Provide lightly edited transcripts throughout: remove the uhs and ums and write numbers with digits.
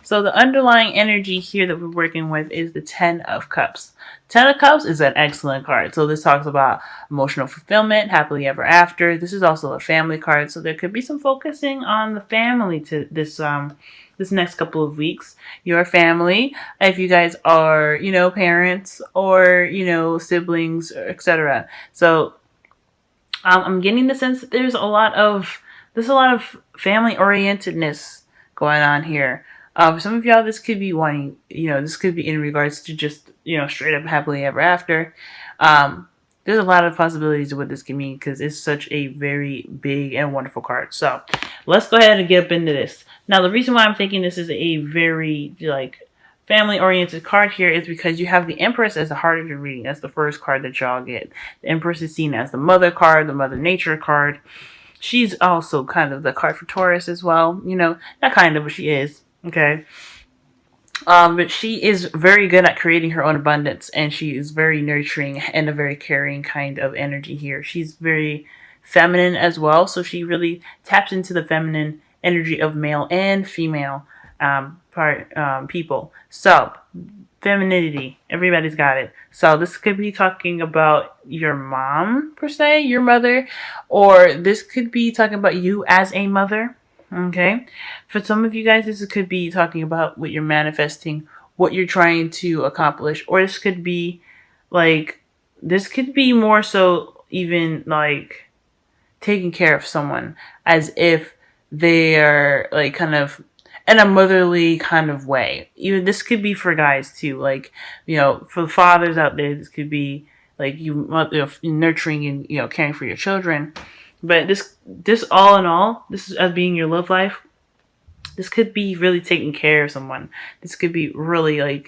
So the underlying energy here that we're working with is the Ten of Cups. Ten of Cups is an excellent card. So this talks about emotional fulfillment, happily ever after. This is also a family card, so there could be some focusing on the family to this next couple of weeks. Your family, if you guys are, parents or, siblings, etc. So I'm getting the sense that there's a lot of family orientedness going on here. For some of y'all, this could be wanting, this could be in regards to just, straight up happily ever after. There's a lot of possibilities of what this can mean because it's such a very big and wonderful card. So let's go ahead and get up into this. Now, the reason why I'm thinking this is a very, family-oriented card here is because you have the Empress as the heart of your reading. That's the first card that y'all get. The Empress is seen as the mother card, the Mother Nature card. She's also kind of the card for Taurus as well. Not kind of, but she is. Okay. But she is very good at creating her own abundance, and she is very nurturing and a very caring kind of energy here. She's very feminine as well, so she really taps into the feminine energy of male and female people. So femininity, everybody's got it. So this could be talking about your mom per se, your mother, or this could be talking about you as a mother. Okay, for some of you guys, this could be talking about what you're manifesting, what you're trying to accomplish, or this could be more so even like taking care of someone as if they are kind of in a motherly kind of way. Even this could be for guys too, for the fathers out there, this could be you nurturing and caring for your children. But this all in all, this is as being your love life. This could be really taking care of someone. This could be really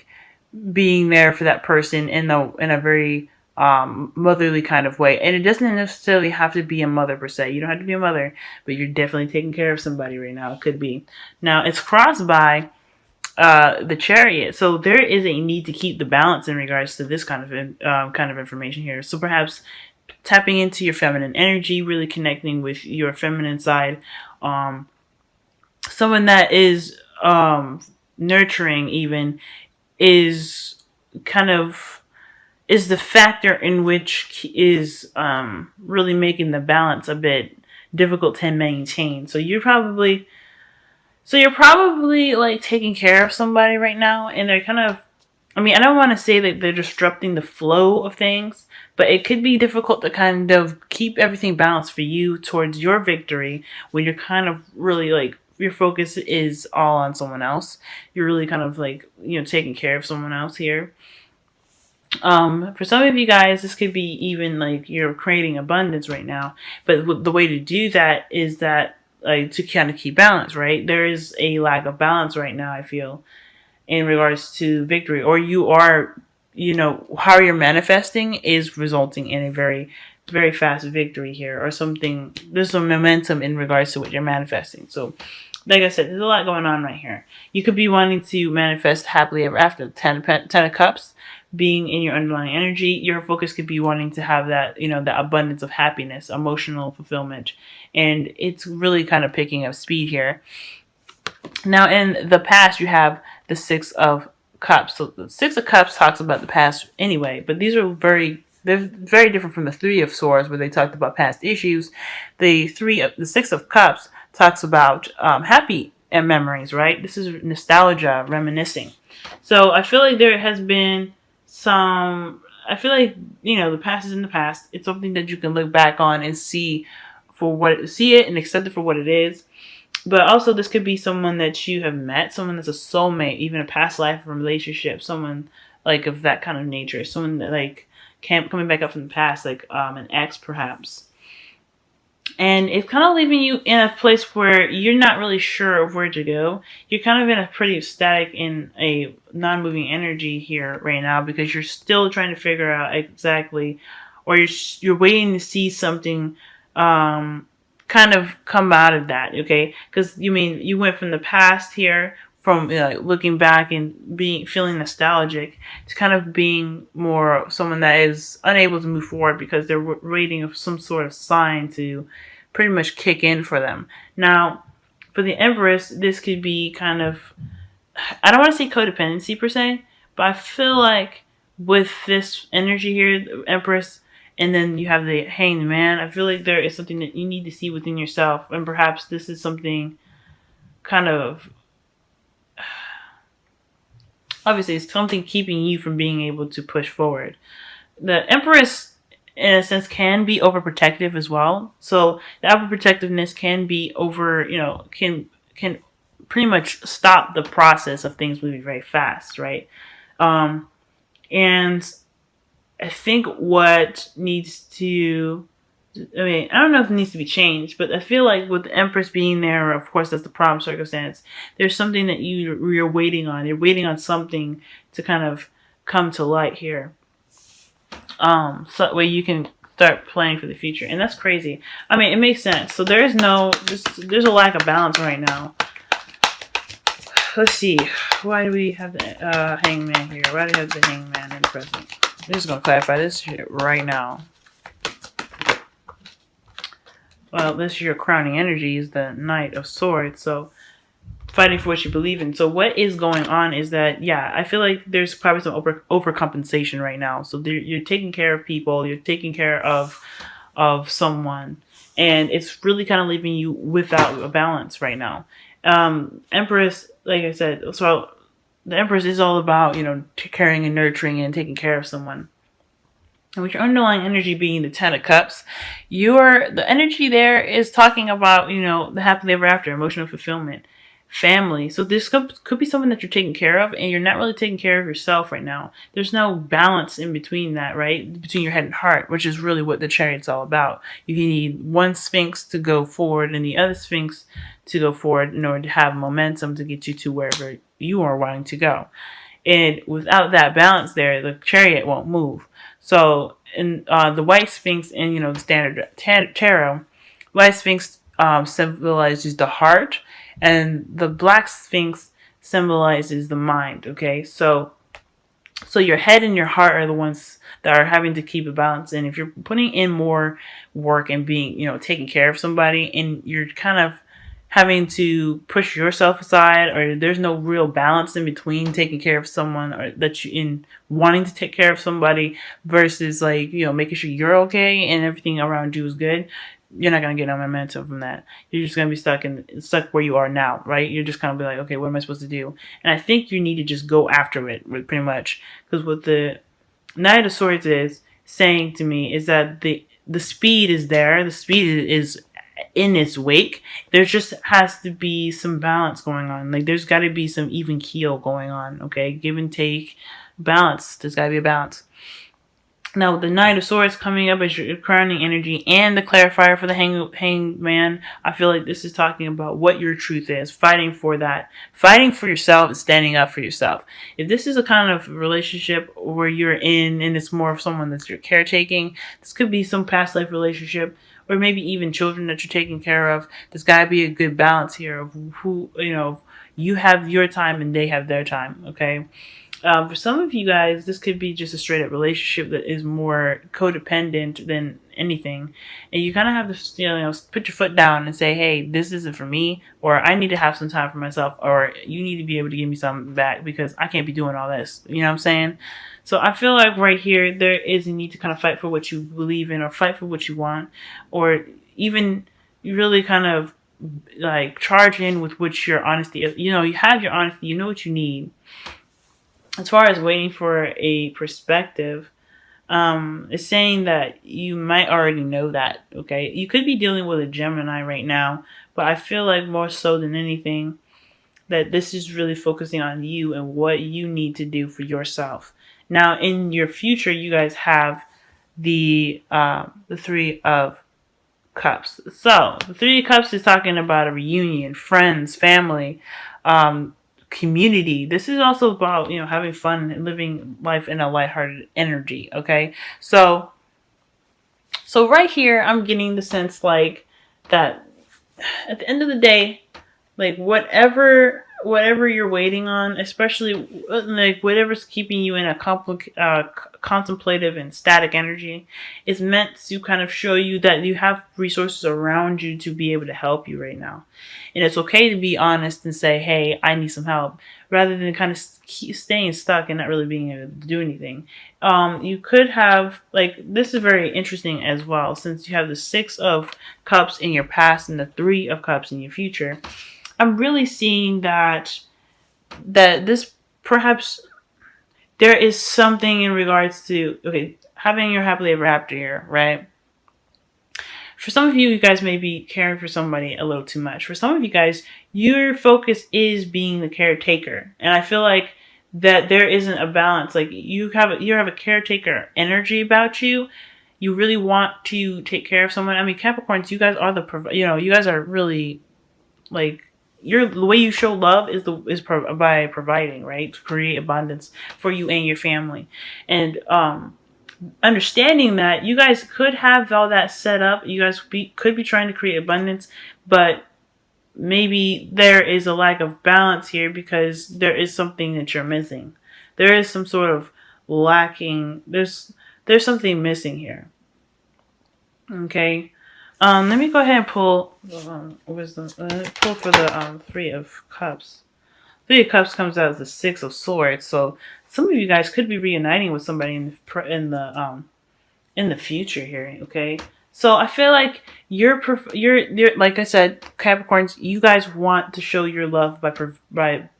being there for that person in a very motherly kind of way. And it doesn't necessarily have to be a mother per se. You don't have to be a mother, but you're definitely taking care of somebody right now. It could be. Now it's crossed by the Chariot, so there is a need to keep the balance in regards to this kind of information here. So perhaps tapping into your feminine energy, really connecting with your feminine side. Someone that is nurturing even is the factor in which is really making the balance a bit difficult to maintain. So you're probably taking care of somebody right now, and they're I don't want to say that they're disrupting the flow of things, but it could be difficult to kind of keep everything balanced for you towards your victory when you're kind of really your focus is all on someone else. You're really kind of taking care of someone else here. For some of you guys, this could be even you're creating abundance right now, but the way to do that is that to kind of keep balance, right? There is a lack of balance right now, I feel, in regards to victory, or you are, how you're manifesting is resulting in a very, very fast victory here, or something. There's some momentum in regards to what you're manifesting. So, like I said, there's a lot going on right here. You could be wanting to manifest happily ever after. Ten of Cups being in your underlying energy, your focus could be wanting to have that, that abundance of happiness, emotional fulfillment, and it's really kind of picking up speed here. Now, in the past, you have the Six of Cups. So the Six of Cups talks about the past anyway, but they're very different from the Three of Swords, where they talked about past issues. The Six of Cups talks about happy memories, right? This is nostalgia, reminiscing. So I feel like there has been the past is in the past. It's something that you can look back on and see it and accept it for what it is. But also, this could be someone that you have met, someone that's a soulmate, even a past life relationship, someone of that kind of nature, someone that coming back up from the past, an ex perhaps. And it's kind of leaving you in a place where you're not really sure of where to go. You're kind of in a pretty static, in a non-moving energy here right now, because you're still trying to figure out exactly, or you're waiting to see something kind of come out of that, okay? Because you went from the past here, from looking back and feeling nostalgic, to kind of being more someone that is unable to move forward because they're waiting for some sort of sign to pretty much kick in for them. Now, for the Empress, this could be kind of I don't want to say codependency per se, but I feel like with this energy here, the Empress, and then you have the Hanged Man, I feel like there is something that you need to see within yourself, and perhaps this is something kind of, obviously it's something keeping you from being able to push forward. The Empress, in a sense, can be overprotective as well. So the overprotectiveness can be over, can pretty much stop the process of things moving very fast, right? Um, and I think what needs to, I mean, I don't know if it needs to be changed, but I feel like with the Empress being there, of course, that's the problem circumstance. There's something that you're waiting on. You're waiting on something to kind of come to light here. So that way you can start planning for the future, and that's crazy. I mean, it makes sense. So there's a lack of balance right now. Let's see. Why do we have the Hangman here? Why do we have the Hangman in the present? I'm just gonna clarify this shit right now. Well, this is your crowning energy is the Knight of Swords. So fighting for what you believe in. So what is going on is that, yeah, I feel like there's probably some overcompensation right now. So you're taking care of people, you're taking care of someone, and it's really kind of leaving you without a balance right now. Empress, like I said, so the Empress is all about, caring and nurturing and taking care of someone. And with your underlying energy being the Ten of Cups, the energy there is talking about, the happily ever after, emotional fulfillment, family. So this could be something that you're taking care of, and you're not really taking care of yourself right now. There's no balance in between that, right? Between your head and heart, which is really what the Chariot's all about. You need one Sphinx to go forward and the other Sphinx to go forward in order to have momentum to get you to wherever you are wanting to go. And without that balance there, the Chariot won't move. So in the White Sphinx in, the standard tarot, White Sphinx symbolizes the heart, and the Black Sphinx symbolizes the mind. Okay, so your head and your heart are the ones that are having to keep a balance. And if you're putting in more work and being, taking care of somebody, and you're kind of having to push yourself aside, or there's no real balance in between taking care of someone, or that you in wanting to take care of somebody versus making sure you're okay and everything around you is good, you're not going to get no momentum from that. You're just going to be stuck where you are now, right? You're just kind of be like, okay, what am I supposed to do? And I think you need to just go after it, pretty much. Because what the Knight of Swords is saying to me is that the speed is there. The speed is in its wake. There just has to be some balance going on. There's got to be some even keel going on, okay? Give and take, balance. There's got to be a balance. Now, with the Knight of Swords coming up as your crowning energy and the clarifier for the Hangman, I feel like this is talking about what your truth is. Fighting for that. Fighting for yourself and standing up for yourself. If this is a kind of relationship where you're in and it's more of someone that's you're caretaking, this could be some past life relationship, or maybe even children that you're taking care of. There's got to be a good balance here of who, you have your time and they have their time, okay? For some of you guys, this could be just a straight up relationship that is more codependent than anything. And you kind of have to, put your foot down and say, hey, this isn't for me, or I need to have some time for myself, or you need to be able to give me something back because I can't be doing all this. You know what I'm saying? So I feel like right here, there is a need to kind of fight for what you believe in, or fight for what you want, or even really kind of charge in with what your honesty is. You have your honesty, you know what you need. As far as waiting for a perspective, it's saying that you might already know that, okay? You could be dealing with a Gemini right now, but I feel like more so than anything that this is really focusing on you and what you need to do for yourself. Now, in your future, you guys have the Three of Cups. So, the Three of Cups is talking about a reunion, friends, family, community. This is also about, having fun and living life in a lighthearted energy, okay? So right here, I'm getting the sense that at the end of the day, whatever whatever you're waiting on, especially like whatever's keeping you in a contemplative and static energy, is meant to kind of show you that you have resources around you to be able to help you right now. And it's okay to be honest and say, hey, I need some help, rather than kind of keep staying stuck and not really being able to do anything. You could have, like, this is very interesting as well, since you have the 6 of Cups in your past and the 3 of Cups in your future. I'm really seeing that this perhaps there is something in regards to, okay, having your happily ever after here, right? For some of you, you guys may be caring for somebody a little too much. For some of you guys, your focus is being the caretaker. And I feel like that there isn't a balance. Like you have a caretaker energy about you. You really want to take care of someone. I mean, Capricorns, you guys are you guys are really, like, the way you show love is by providing, right? To create abundance for you and your family. And understanding that you guys could have all that set up, you guys could be trying to create abundance, but maybe there is a lack of balance here because there is something that you're missing. There is some sort of lacking. There's something missing here. Okay. Let me go ahead and pull pull for the 3 of Cups. 3 of Cups comes out as the 6 of Swords. So some of you guys could be reuniting with somebody in the future here. Okay. So I feel like you're like I said, Capricorns, you guys want to show your love by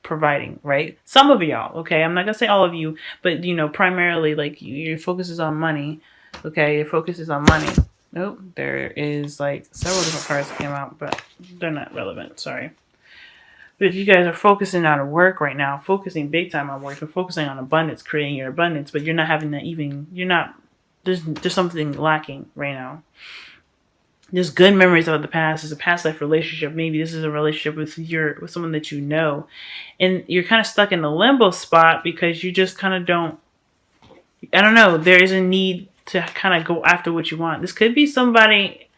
providing, right? Some of y'all, okay? I'm not going to say all of you, but primarily, like, your focus is on money. Okay, your focus is on money. Nope, there is like several different cards that came out, but they're not relevant, sorry. But if you guys are focusing on work right now, focusing big time on work, you're focusing on abundance, creating your abundance, but you're not having that there's something lacking right now. There's good memories of the past. There's a past life relationship. Maybe this is a relationship with someone that you know. And you're kind of stuck in the limbo spot because you just kind of I don't know. There is a need to kind of go after what you want. This could be somebody.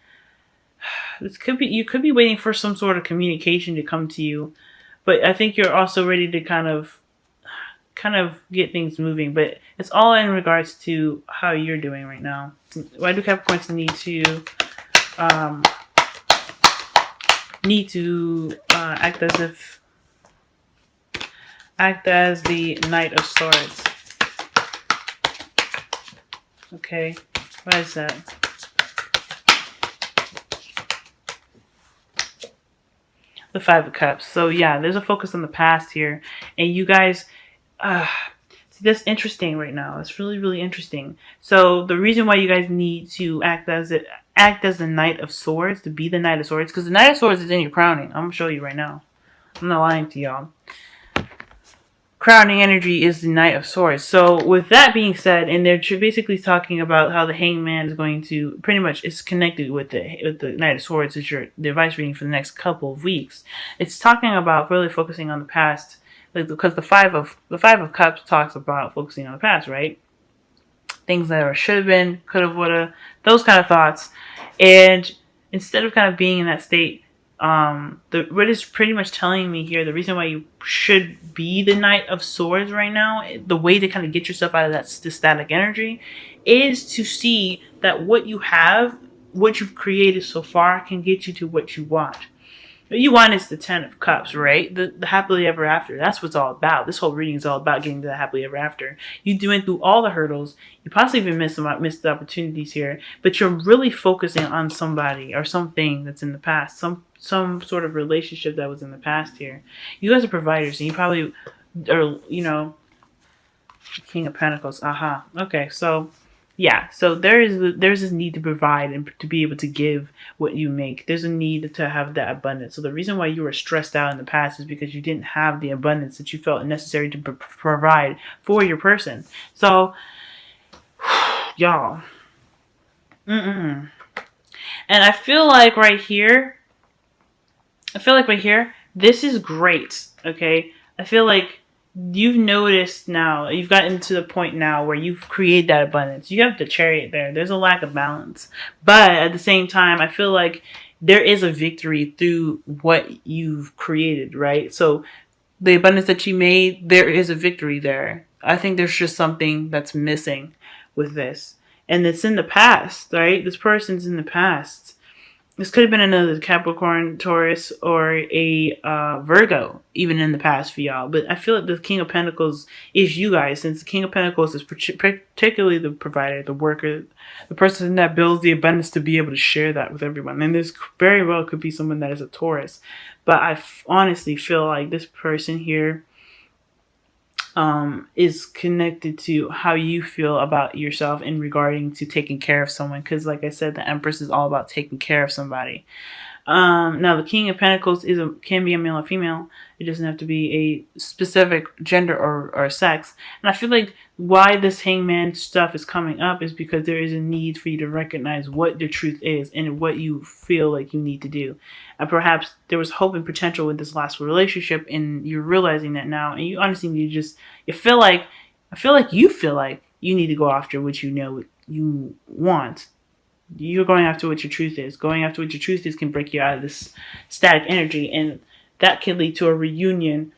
You could be waiting for some sort of communication to come to you. But I think you're also ready to kind of get things moving, but it's all in regards to how you're doing right now. Why do Capricorns need to act as the Knight of Swords? Okay, why is that? The 5 of Cups. So yeah, there's a focus on the past here, and you guys. See, that's interesting right now. It's really, really interesting. So the reason why you guys need to act as the Knight of Swords, to be the Knight of Swords, because the Knight of Swords is in your crowning. I'm gonna show you right now. I'm not lying to y'all. Crowning energy is the Knight of Swords. So with that being said, and they're basically talking about how the Hangman is going to pretty much is connected with the Knight of Swords, is the advice reading for the next couple of weeks. It's talking about really focusing on the past. Like, because the 5 of Cups talks about focusing on the past, right? Things that should have been, could have, would have, those kind of thoughts. And instead of kind of being in that state, what is pretty much telling me here, the reason why you should be the Knight of Swords right now, the way to kind of get yourself out of that static energy, is to see that what you have, what you've created so far, can get you to what you want. What you want is the 10 of Cups, right? The happily ever after. That's what it's all about. This whole reading is all about getting to the happily ever after. You went through all the hurdles. You possibly even missed the opportunities here, but you're really focusing on somebody or something that's in the past, some sort of relationship that was in the past here. You guys are providers, and you probably are, King of Pentacles. Okay, so yeah, so there's this need to provide and to be able to give what you make. There's a need to have that abundance. So the reason why you were stressed out in the past is because you didn't have the abundance that you felt necessary to provide for your person. So, y'all. And I feel like right here, this is great, okay? I feel like you've noticed now, you've gotten to the point now where you've created that abundance. You have the Chariot there. There's a lack of balance. But at the same time, I feel like there is a victory through what you've created, right? So the abundance that you made, there is a victory there. I think there's just something that's missing with this. And it's in the past, right? This person's in the past. This could have been another Capricorn, Taurus, or a Virgo, even in the past for y'all. But I feel like the King of Pentacles is you guys, since the King of Pentacles is particularly the provider, the worker, the person that builds the abundance to be able to share that with everyone. And this very well could be someone that is a Taurus. But I honestly feel like this person here is connected to how you feel about yourself in regarding to taking care of someone. Because like I said, the Empress is all about taking care of somebody. Now the King of Pentacles can be a male or female. It doesn't have to be a specific gender or sex. And I feel like why this Hangman stuff is coming up is because there is a need for you to recognize what the truth is and what you feel like you need to do. And perhaps there was hope and potential with this last relationship, and you're realizing that now. And you honestly need to I feel like you need to go after what you know you want. You're going after what your truth is. Going after what your truth is can break you out of this static energy, and that can lead to a reunion,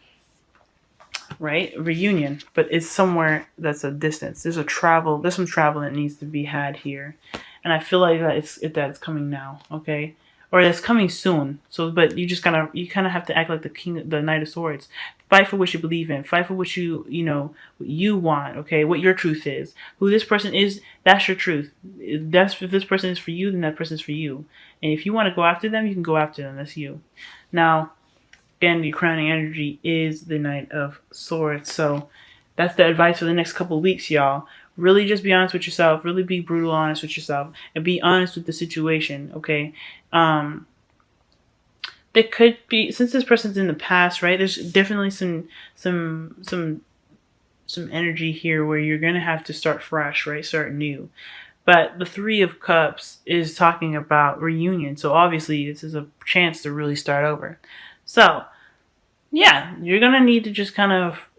right? A reunion, but it's somewhere that's a distance. There's some travel that needs to be had here, and I feel like that's coming now, okay, or that's coming soon. So, but you kind of have to act like the Knight of Swords. Fight for what you believe in. Fight for what you want, okay? What your truth is. Who this person is, that's your truth. If this person is for you, then that person is for you. And if you want to go after them, you can go after them. That's you. Now, again, the crowning energy is the Knight of Swords. So that's the advice for the next couple of weeks, y'all. Really just be honest with yourself. Really be brutal honest with yourself. And be honest with the situation, okay? There could be, since this person's in the past, right? There's definitely some energy here where you're gonna have to start fresh, right? Start new. But the Three of Cups is talking about reunion, so obviously this is a chance to really start over. So yeah, you're gonna need to just kind of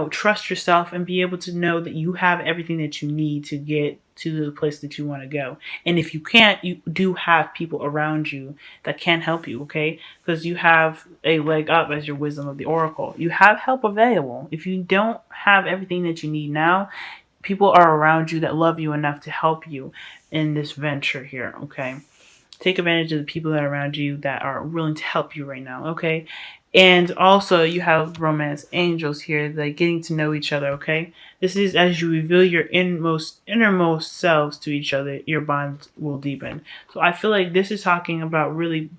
trust yourself and be able to know that you have everything that you need to get to the place that you want to go. And if you can't, you do have people around you that can help you, okay? Because you have a leg up as your wisdom of the oracle. You have help available. If you don't have everything that you need now, people are around you that love you enough to help you in this venture here, okay? Take advantage of the people that are around you that are willing to help you right now, okay? And also, you have romance angels here, like getting to know each other, okay? This is as you reveal your innermost selves to each other, your bond will deepen. So I feel like this is talking about really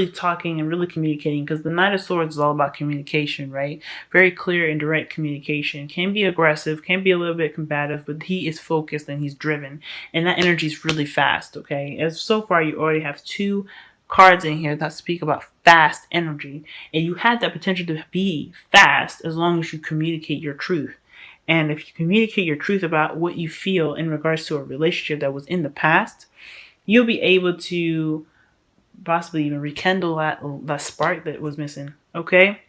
talking and really communicating, because the Knight of Swords is all about communication, right? Very clear and direct communication. Can be aggressive, can be a little bit combative, but he is focused and he's driven. And that energy is really fast, okay? As so far, you already have 2 cards in here that speak about fast energy, and you had that potential to be fast as long as you communicate your truth. And if you communicate your truth about what you feel in regards to a relationship that was in the past, you'll be able to possibly even rekindle that spark that was missing, okay?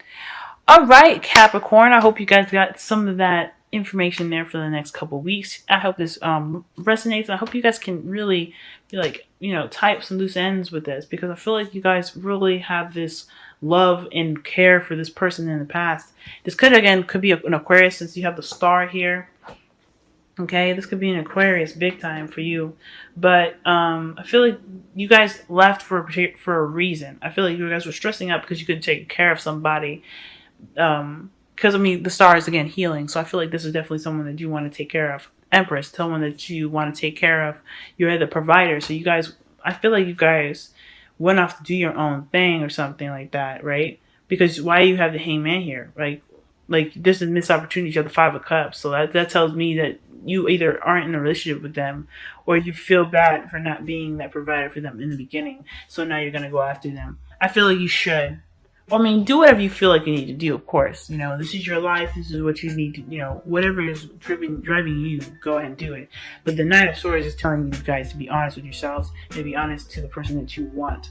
All right, Capricorn, I hope you guys got some of that information there for the next couple weeks. I hope this resonates. I hope you guys can really be like, tie up some loose ends with this, because I feel like you guys really have this love and care for this person in the past. This could be an Aquarius, since you have the star here. Okay, this could be an Aquarius big time for you. But I feel like you guys left for a reason. I feel like you guys were stressing out because you couldn't take care of somebody. Because, the star is, again, healing. So I feel like this is definitely someone that you want to take care of. Empress, someone that you want to take care of. You're the provider. So I feel like you guys went off to do your own thing or something like that, right? Because why you have the Hangman here? Like this is a missed opportunity. You have the 5 of Cups. So that tells me that you either aren't in a relationship with them, or you feel bad for not being that provider for them in the beginning. So now you're going to go after them. I feel like you should. Do whatever you feel like you need to do, of course. This is your life. This is what you need to, whatever is driving you, go ahead and do it. But the Knight of Swords is telling you guys to be honest with yourselves, to be honest to the person that you want.